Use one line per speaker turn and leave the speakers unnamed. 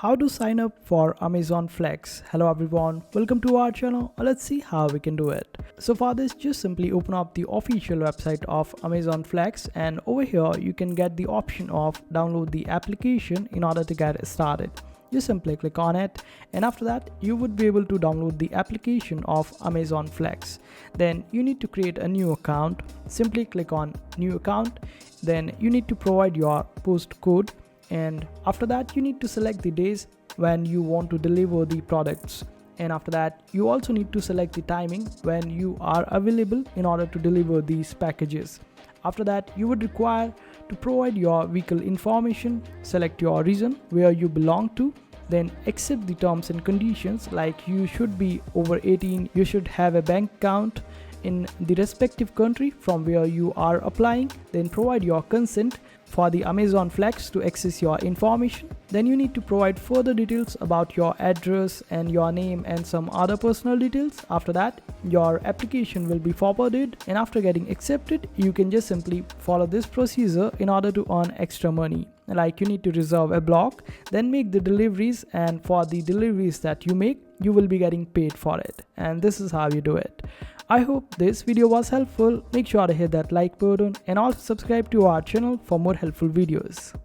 how to sign up for Amazon Flex. Hello everyone, welcome to our channel. Let's see how we can do it. So for this, just simply open up the official website of Amazon Flex, and over here you can get the option of download the application in order to get started. Just simply click on it, and after that you would be able to download the application of Amazon Flex. Then you need to create a new account. Simply click on new account. Then you need to provide your postcode, and after that you need to select the days when you want to deliver the products, and after that you also need to select the timing when you are available in order to deliver these packages. After that you would require to provide your vehicle information, select your region where you belong to, then accept the terms and conditions like you should be over 18, you should have a bank account in the respective country from where you are applying, then provide your consent for the Amazon Flex to access your information. Then you need to provide further details about your address and your name and some other personal details. After that your application will be forwarded, and after getting accepted you can just simply follow this procedure in order to earn extra money. Like you need to reserve a block, then make the deliveries, and for the deliveries that you make you will be getting paid for it, and this is how you do it. I hope this video was helpful. Make sure to hit that like button and also subscribe to our channel for more helpful videos.